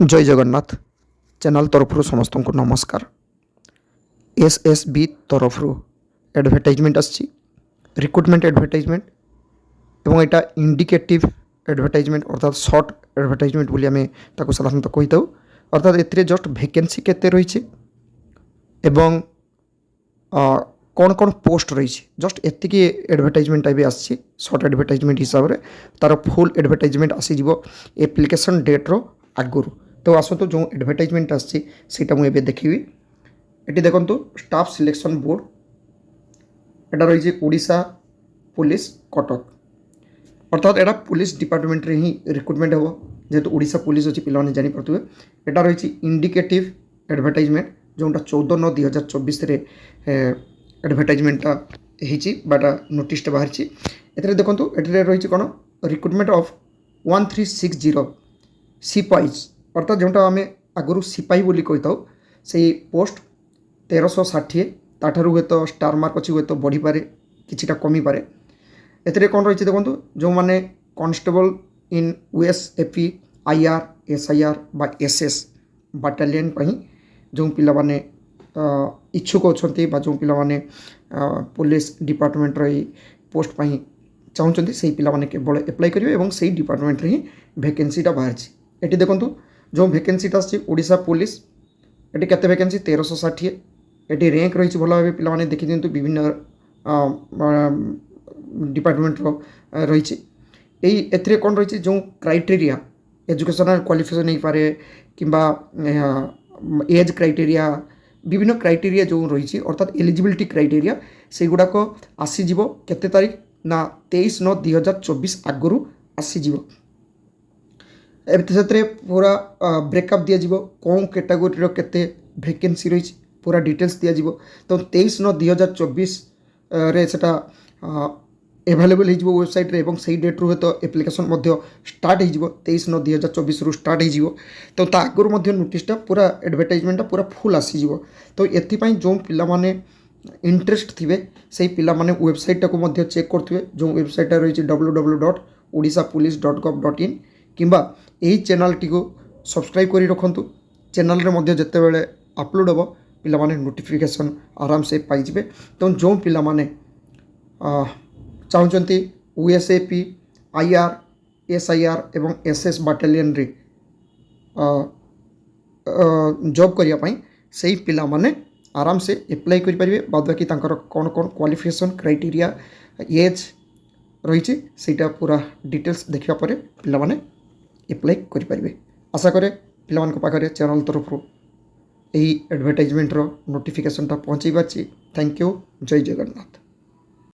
जय जगन्नाथ चैनल तरफ समस्त को नमस्कार। एसएसबी तरफ एडवर्टाइजमेंट आसी रिक्रुटमेंट एडवर्टाइजमेंट और यहाँ इंडिकेटिव एडवर्टाइजमेंट अर्थात शॉर्ट एडवर्टाइजमेंट बोली आम ताको साधारणतः कही था। अर्थात ए जस्ट वैकेंसी केते रही एवं कौन कौन पोस्ट रही जस्ट एतिकी एडवर्टाइजमेंट भी आसी शॉर्ट एडवर्टाइजमेंट हिसाब से तार फुल एडवर्टाइजमेंट आसीज एप्लिकेशन डेट्र आगुरी। तो आसतु जो एडवर्टाइजमेंट आसीटा मुझे देखी ये देखो स्टाफ सिलेक्शन बोर्ड एटा रही ओडिशा पुलिस कटक अर्थात एटा पुलिस डिपार्टमेंट रे ही रिक्रुटमेंट हो जेहेतु ओडिशा पुलिस अच्छी पे जानीपे एटा रही इंडिकेटिव एडवर्टाइजमेंट जोटा 14/9/2024 एडवर्टाइजमेंटा होटा नोटिस बाहरी ए देखो ये रही कौन रिक्रुटमेंट ऑफ 1360 सिपाहीज अर्थात जोटा आम आगुरी सिपाही बोली कही था से पोस्ट 1360 ताठारू हे तो स्टार मार्क अच्छी हे तो बढ़ी पारे किछिटा कमी पारे। एथिरे कौन रही देखो जो मैंने कांस्टेबल इन यूएसएपी आईआर एसआईआर बा एसएस बाटालियन जो पिला माने इच्छुक अच्छा जो पिला माने पुलिस डिपार्टमेंट रही पोस्ट चाहते से पिला माने केवल एप्लाई करेंगे और से डिपार्टमेंट ही वैकेंसीटा बाहरी। ये देखो जो वैकेंसीटा ओडिशा पुलिस ये केते वैकेंसी 1360 ये रैंक रही भल भाव पिला माने देखी दिंतु विभिन्न डिपार्टमेंट रही एथिरे कौन रही जो क्राइटेरिया एजुकेशनल क्वालिफिकेशन नहीं पारे किंबा एज क्राइटेरिया विभिन्न क्राइटेरिया जो रही अर्थात एलिजिबिलिटी क्राइटेरिया से गुड़ाक आसीज केते तारीख ना 23/9/2024 आगुरी आसीज। से पूरा ब्रेकअप दिज्व कौन कैटेगोरी केते वैकेंसी रही पूरा डिटेल्स दिज्व। तो 23/9/2024 रे सेटा एवेलेबल हो वेबसाइट रे से डेट रू तो एप्लिकेशन स्टार्ट हो 23/9/2024 रू स्टार्ट हो तो आगुरी नोटिसटा पूरा एडवर्टाइजमेंटा पूरा फुल आसीज। तो ये जो पिला माने इंटरेस्ट थे से पिला माने वेबसाइटा को चेक करेंगे जो वेबसाइट रही www.odishapolice.gov.in किंबा यही चैनल टी को सब्सक्राइब कर रखु चैनल रे मध्य जिते बड़े अपलोड हम पिला माने नोटिफिकेशन आराम से पाइबे। तो जो पिला माने चाहते यूएसएपी आईआर एसआईआर एवं एसएस बाटालियन रे जॉब करने से पिला माने आराम से एप्लाई करेंगे। बाद बाकी कौन कौन क्वालिफिकेशन क्राइटेरिया एज रही सेटा पूरा डिटेल्स देखा पर पिला माने एप्लाई करेंगे। आशा करे पिला मान पाखरे चैनल तरफ यही एडवर्टाइजमेंट नोटिफिकेशनटा पहुँचे पार्टी। Thank you. जय जगन्नाथ।